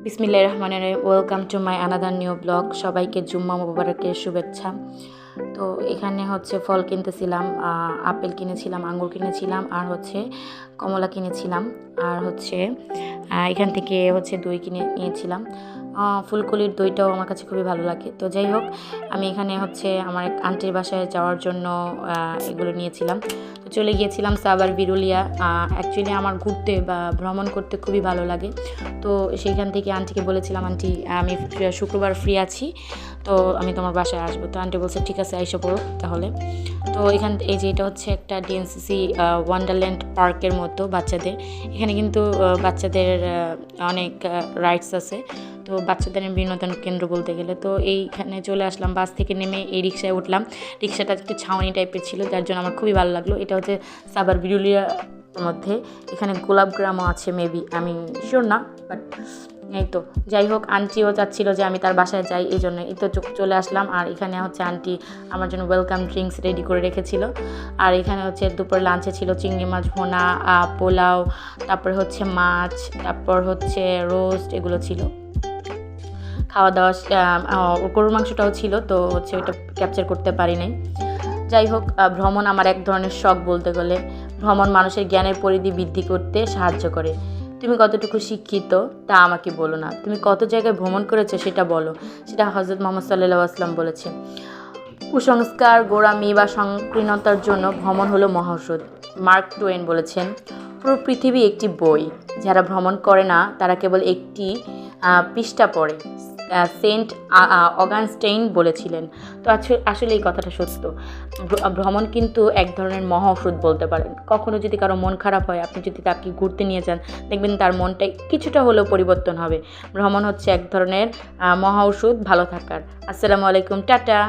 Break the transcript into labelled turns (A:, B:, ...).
A: বিসমিল্লাহির রহমানির রহিম। Welcome to my another new blog. সবাইকে জুম্মা মুবারকের শুভেচ্ছা। তো এখানে ফল কিনতেছিলাম, আপেল কিনেছিলাম, আঙ্গুর কিনেছিলাম, আর কমলা কিনেছিলাম, আর এখান থেকে দই কিনে নিয়েছিলাম। ফুলকলির দইটাও আমার কাছে খুবই ভালো লাগে। তো যাই হোক, আমি এখানে আমার এক আন্টির বাসায় যাওয়ার জন্য এগুলো নিয়েছিলাম। তো চলে গিয়েছিলাম সাভার বিরুলিয়া। অ্যাকচুয়ালি আমার ঘুরতে বা ভ্রমণ করতে খুবই ভালো লাগে। তো সেইখান থেকে আন্টিকে বলেছিলাম, আন্টি আমি শুক্রবার ফ্রি আছি, তো আমি তোমার বাসায় আসবো। তো আন্টি বলছে ঠিক আছে, আইসা পড়ো তাহলে। তো এটা একটা ডিএনসিসি ওয়ান্ডারল্যান্ড পার্কের মতো বাচ্চাদের। এখানে কিন্তু বাচ্চাদের অনেক রাইডস আছে। তো বাচ্চাদের বিনোদন কেন্দ্র বলতে গেলে। তো এইখানে চলে আসলাম, বাস থেকে নেমে এই রিক্সায় উঠলাম। রিক্সাটা একটু ছাউনি টাইপের ছিল, যার জন্য আমার খুবই ভালো লাগলো। এটা সাভার বিরুলিয়ার মধ্যে। এখানে গোলাপ গ্রামও আছে মেবি, আমি শিওর না, বাট এই তো যাই হোক, আন্টিও চাচ্ছিল যে আমি তার বাসায় যাই, এই জন্য এই তো চলে আসলাম। আর এখানে আন্টি আমার জন্য ওয়েলকাম ড্রিঙ্কস রেডি করে রেখেছিল। আর এখানে দুপুরে লাঞ্চে ছিল চিংড়ি মাছ ভোনা, পোলাও, তারপরে মাছ, তারপর রোস্ট, এগুলো ছিল। খাওয়া দাওয়া, গরুর মাংসটাও ছিল, তো ওইটা ক্যাপচার করতে পারি নাই। যাই হোক, ভ্রমণ আমার এক ধরনের শখ বলতে গেলে। ভ্রমণ মানুষের জ্ঞানের পরিধি বৃদ্ধি করতে সাহায্য করে। তুমি কতটুকু শিক্ষিত তা আমাকে বলো না, তুমি কত জায়গায় ভ্রমণ করেছো সেটা বলো। সেটা হযরত মুহাম্মদ সাল্লাল্লাহু আলাইহি ওয়াসাল্লাম বলেছে। কুসংস্কার, গোঁড়ামি বা সংকীর্ণতার জন্য ভ্রমণ হলো মহাঔষধ। মার্ক টোয়েন বলেছেন, পুরো পৃথিবী একটি বই, যারা ভ্রমণ করে না তারা কেবল একটি পৃষ্ঠা পড়ে। সেন্ট অগাস্টাইন বলেছিলেন। তো আসলে এই কথাটা সত্য। ভ্রমণ কিন্তু এক ধরনের মহা ওষুধ বলতে পারেন। কখনো যদি কারো মন খারাপ হয়, আপনি যদি তাকে ঘুরতে নিয়ে যান, দেখবেন তার মনটা কিছুটা হলেও পরিবর্তন হবে। ভ্রমণ এক ধরনের মহা ওষুধ ভালো থাকার। আসসালামু আলাইকুম, টাটা।